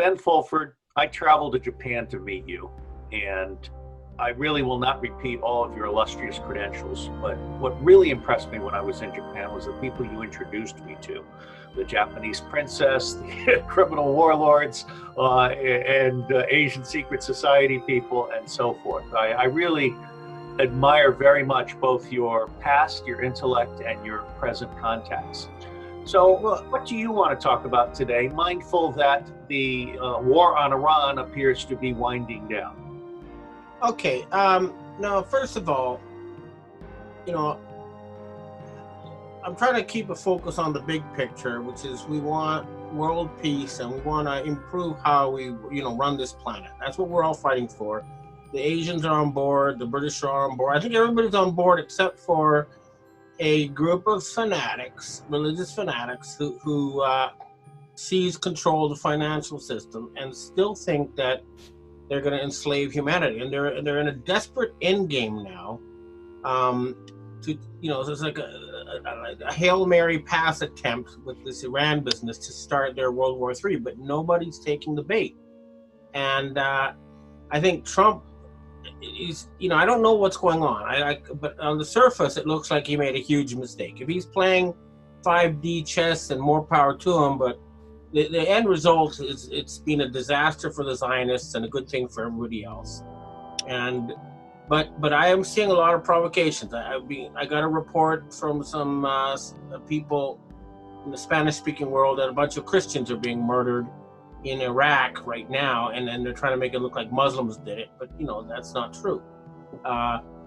Ben Fulford, I traveled to Japan to meet you, and I really will not repeat all of your illustrious credentials, but what really impressed me when I was in Japan was the people you introduced me to. The Japanese princess, the criminal warlords, and Asian secret society people, and so forth. I really admire very much both your past, your intellect, and your present contacts. So what do you want to talk about today, mindful that the war on Iran appears to be winding down? Okay, now, first of all, I'm trying to keep a focus on the big picture, which is we want world peace and we want to improve how we, run this planet. That's what we're all fighting for. The Asians are on board, the British are on board. I think everybody's on board except for a group of fanatics, religious fanatics, who seize control of the financial system and still think that they're going to enslave humanity, and they're in a desperate end game now. So it's like a Hail Mary pass attempt with this Iran business to start their World War III, but nobody's taking the bait. And I think Trump is, I don't know what's going on. But on the surface, it looks like he made a huge mistake. If he's playing 5D chess, and more power to him, but the end result is it's been a disaster for the Zionists and a good thing for everybody else. And but I am seeing a lot of provocations. I got a report from some people in the Spanish-speaking world that a bunch of Christians are being murdered in Iraq right now, and then they're trying to make it look like Muslims did it, but that's not true.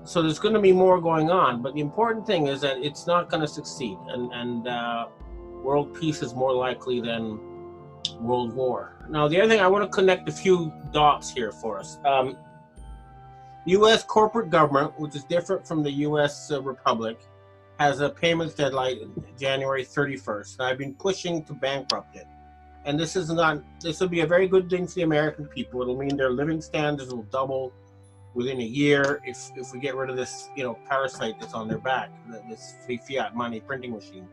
So there's going to be more going on, but the important thing is that it's not going to succeed, and world peace is more likely than world war. Now, the other thing, I want to connect a few dots here for us. The U.S. corporate government, which is different from the U.S. Republic, has a payments deadline January 31st. And I've been pushing to bankrupt it. And this will be a very good thing for the American people. It'll mean their living standards will double within a year if we get rid of this, parasite that's on their back, this fiat money printing machine.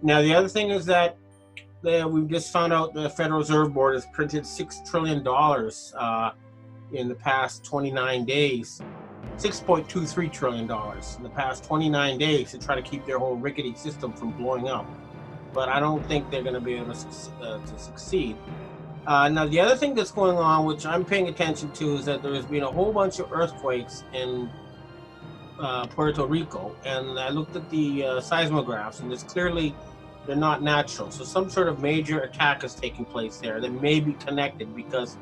Now, the other thing is that we've just found out the Federal Reserve Board has printed $6 trillion in the past 29 days, $6.23 trillion in the past 29 days to try to keep their whole rickety system from blowing up. But I don't think they're going to be able to succeed. Now, the other thing that's going on, which I'm paying attention to, is that there's been a whole bunch of earthquakes in Puerto Rico, and I looked at the seismographs, and it's clearly they're not natural. So some sort of major attack is taking place there that may be connected because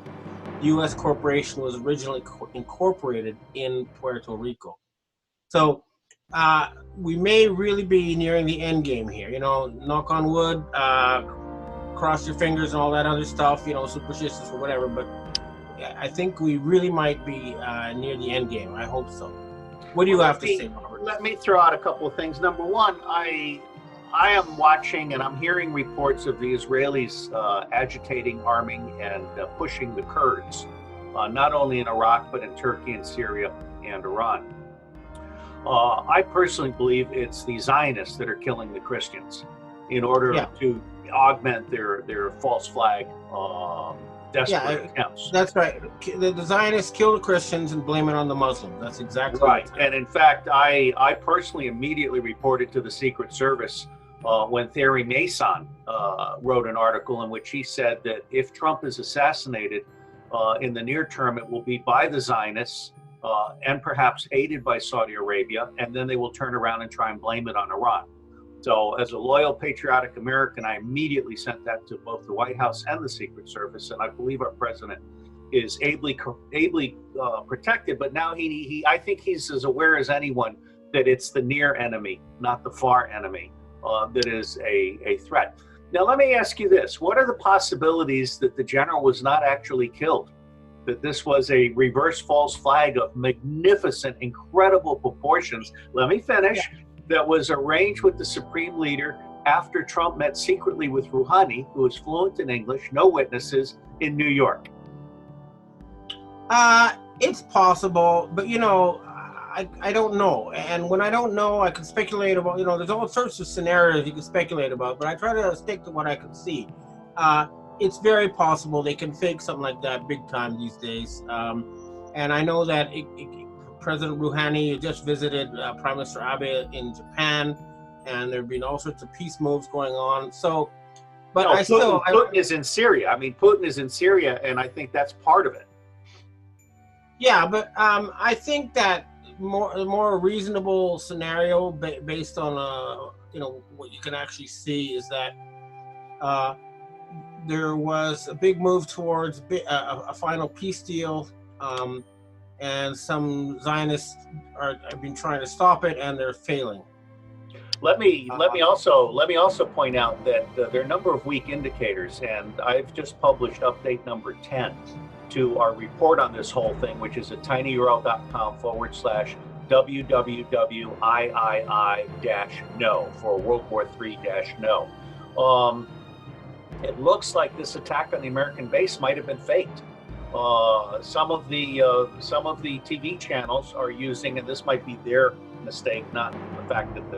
the U.S. corporation was originally incorporated in Puerto Rico. So we may really be nearing the end game here. Knock on wood, cross your fingers and all that other stuff, superstitious or whatever. But I think we really might be near the end game. I hope so. What do you have to say, Robert? Let me throw out a couple of things. Number one, I am watching and I'm hearing reports of the Israelis agitating, arming, and pushing the Kurds, not only in Iraq, but in Turkey and Syria and Iran. I personally believe it's the Zionists that are killing the Christians in order to augment their false flag desperate attempts. That's right. The Zionists kill the Christians and blame it on the Muslims. That's exactly right. And in fact, I personally immediately reported to the Secret Service when Thierry Mason wrote an article in which he said that if Trump is assassinated in the near term, it will be by the Zionists and perhaps aided by Saudi Arabia, and then they will turn around and try and blame it on Iran. So as a loyal, patriotic American, I immediately sent that to both the White House and the Secret Service, and I believe our president is ably protected, but now I think he's as aware as anyone that it's the near enemy, not the far enemy, that is a threat. Now, let me ask you this. What are the possibilities that the general was not actually killed? That this was a reverse false flag of magnificent, incredible proportions, let me finish, that was arranged with the supreme leader after Trump met secretly with Rouhani, who is fluent in English, no witnesses, in New York? It's possible, but I don't know. And when I don't know, I can speculate about, there's all sorts of scenarios you can speculate about, but I try to stick to what I can see. it's very possible they can fake something like that big time these days. And I know that President Rouhani just visited Prime Minister Abe in Japan, and there have been all sorts of peace moves going on. So, but no, Putin is in Syria. I mean, Putin is in Syria, and I think that's part of it. Yeah, but I think that a more reasonable scenario based on what you can actually see is that there was a big move towards a final peace deal, and some Zionists have been trying to stop it, and they're failing. Let me also point out that there are a number of weak indicators, and I've just published update number 10 to our report on this whole thing, which is at tinyurl.com/www.III-no for World War III-no. It looks like this attack on the American base might have been faked. Some of the TV channels are using, and this might be their mistake, not the fact that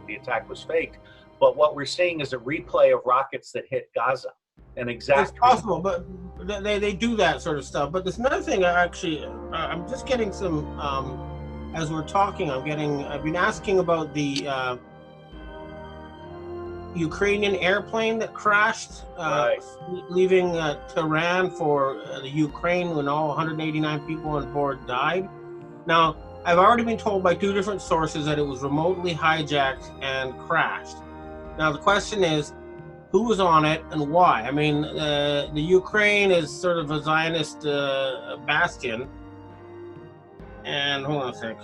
the attack was faked, but what we're seeing is a replay of rockets that hit Gaza. It's possible, but they do that sort of stuff. But there's another thing. I'm just getting some. As we're talking, I've been asking about the Ukrainian airplane that crashed, right, leaving Tehran for the Ukraine when all 189 people on board died. Now, I've already been told by 2 different sources that it was remotely hijacked and crashed. Now, the question is, who was on it and why? I mean, the Ukraine is sort of a Zionist bastion. And hold on a sec.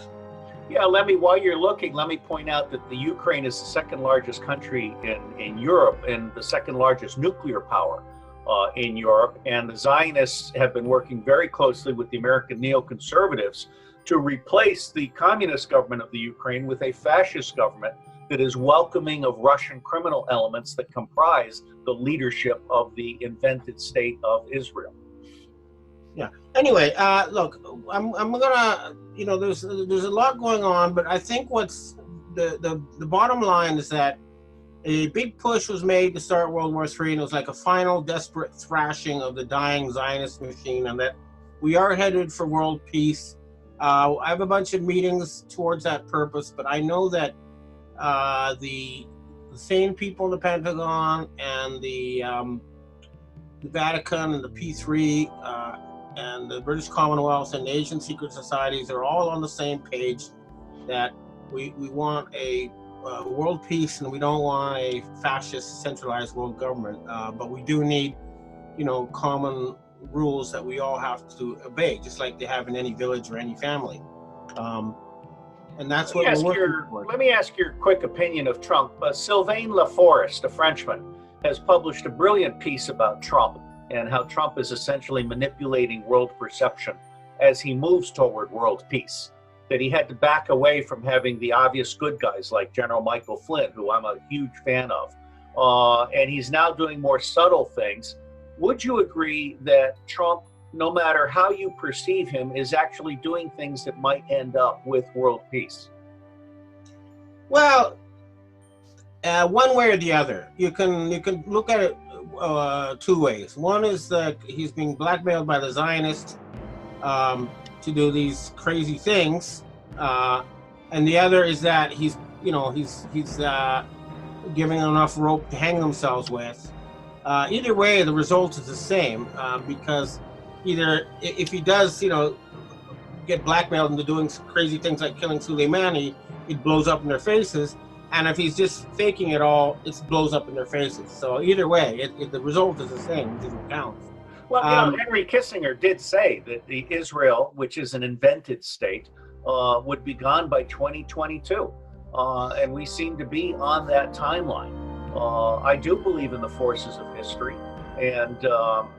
Yeah, while you're looking, let me point out that the Ukraine is the second largest country in Europe and the second largest nuclear power in Europe. And the Zionists have been working very closely with the American neoconservatives to replace the communist government of the Ukraine with a fascist government that is welcoming of Russian criminal elements that comprise the leadership of the invented state of Israel. Yeah. Anyway, look, I'm gonna, there's a lot going on, but I think what's the bottom line is that a big push was made to start World War III, and it was like a final desperate thrashing of the dying Zionist machine, and that we are headed for world peace. I have a bunch of meetings towards that purpose, but I know that the sane people in the Pentagon and the Vatican and the P3 and the British Commonwealth and the Asian secret societies are all on the same page that we want a world peace, and we don't want a fascist centralized world government, but we do need common rules that we all have to obey, just like they have in any village or any family. And that's what we're working for. Let me ask your quick opinion of Trump. Sylvain Laforest, a Frenchman, has published a brilliant piece about Trump and how Trump is essentially manipulating world perception as he moves toward world peace. That he had to back away from having the obvious good guys like General Michael Flynn, who I'm a huge fan of. And he's now doing more subtle things. Would you agree that Trump, no matter how you perceive him, is actually doing things that might end up with world peace? Well, one way or the other. You can look at it 2 ways. One is that he's being blackmailed by the Zionists to do these crazy things, and the other is that he's giving enough rope to hang themselves with. Either way, the result is the same, because either if he does, get blackmailed into doing crazy things like killing Soleimani, it blows up in their faces. And if he's just faking it all, it blows up in their faces. So either way, the result is the same. It doesn't count. Well, Henry Kissinger did say that the Israel, which is an invented state, would be gone by 2022. And we seem to be on that timeline. I do believe in the forces of history, and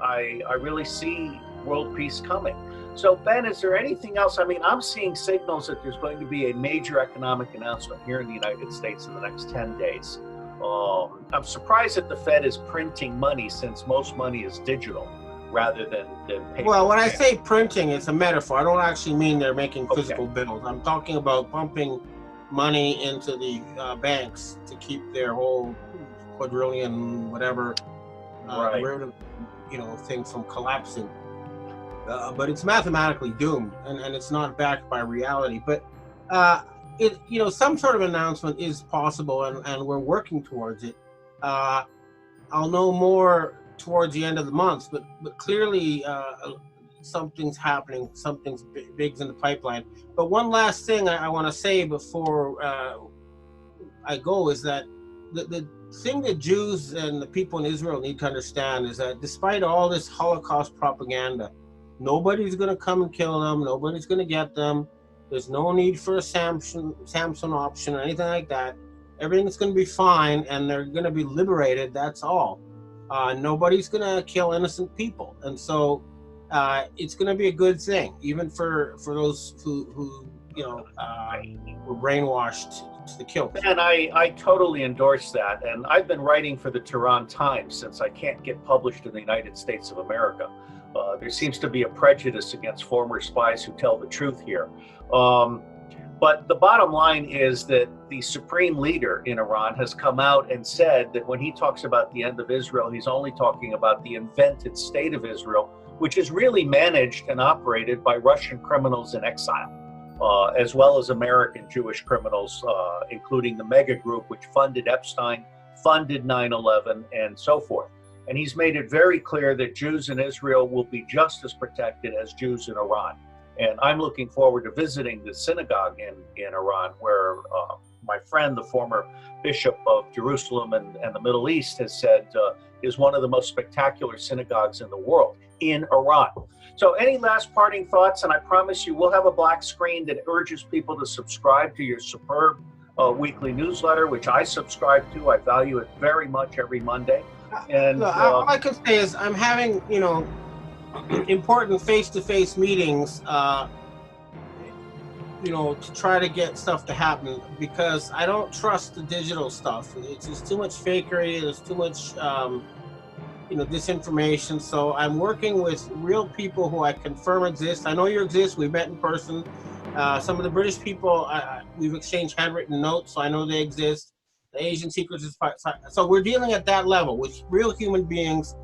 I really see world peace coming. So, Ben, is there anything else? I mean, I'm seeing signals that there's going to be a major economic announcement here in the United States in the next 10 days. I'm surprised that the Fed is printing money, since most money is digital rather than paper. Well, when I say printing, it's a metaphor. I don't actually mean they're making physical bills. I'm talking about pumping money into the banks to keep their whole quadrillion, whatever, derivative, thing from collapsing. But it's mathematically doomed, and it's not backed by reality. But some sort of announcement is possible, and we're working towards it. I'll know more towards the end of the month, but clearly something's happening, something's big's in the pipeline. But one last thing I want to say before I go is that the thing that Jews and the people in Israel need to understand is that despite all this Holocaust propaganda, nobody's going to come and kill them, nobody's going to get them. There's no need for a Samson option or anything like that. Everything's going to be fine, and they're going to be liberated. That's all. Nobody's going to kill innocent people, and so it's going to be a good thing, even for those who were brainwashed to the kill. And I totally endorse that. And I've been writing for the Tehran Times since I can't get published in the United States of America. There seems to be a prejudice against former spies who tell the truth here. But the bottom line is that the supreme leader in Iran has come out and said that when he talks about the end of Israel, he's only talking about the invented state of Israel, which is really managed and operated by Russian criminals in exile, as well as American Jewish criminals, including the mega group which funded Epstein, funded 9/11, and so forth. And he's made it very clear that Jews in Israel will be just as protected as Jews in Iran. And I'm looking forward to visiting the synagogue in Iran, where my friend, the former bishop of Jerusalem and the Middle East, has said is one of the most spectacular synagogues in the world, in Iran. So any last parting thoughts? And I promise you, we'll have a black screen that urges people to subscribe to your superb weekly newsletter, which I subscribe to. I value it very much every Monday. And all I can say is I'm having, important face-to-face meetings, to try to get stuff to happen, because I don't trust the digital stuff. It's just too much fakery. There's too much, disinformation. So I'm working with real people who I confirm exist. I know you exist. We met in person. Some of the British people, we've exchanged handwritten notes, so I know they exist. The Asian Secrets is so we're dealing at that level with real human beings,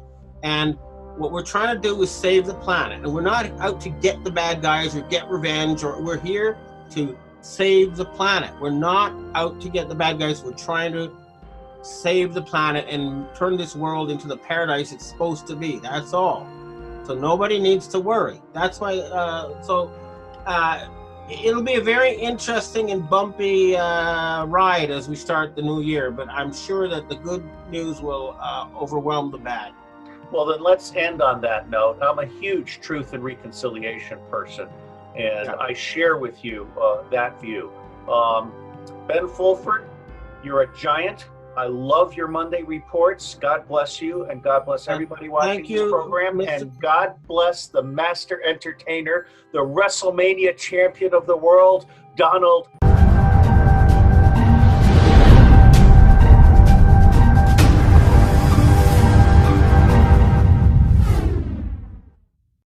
and what we're trying to do is save the planet. And we're not out to get the bad guys or get revenge, or we're here to save the planet. We're not out to get the bad guys. We're trying to save the planet and turn this world into the paradise it's supposed to be. That's all. So nobody needs to worry. That's why. It'll be a very interesting and bumpy ride as we start the new year, but I'm sure that the good news will overwhelm the bad. Well, then let's end on that note. I'm a huge truth and reconciliation person, and I share with you that view. Ben Fulford, you're a giant. I love your Monday reports. God bless you, and God bless everybody watching this program. And God bless the master entertainer, the WrestleMania champion of the world, Donald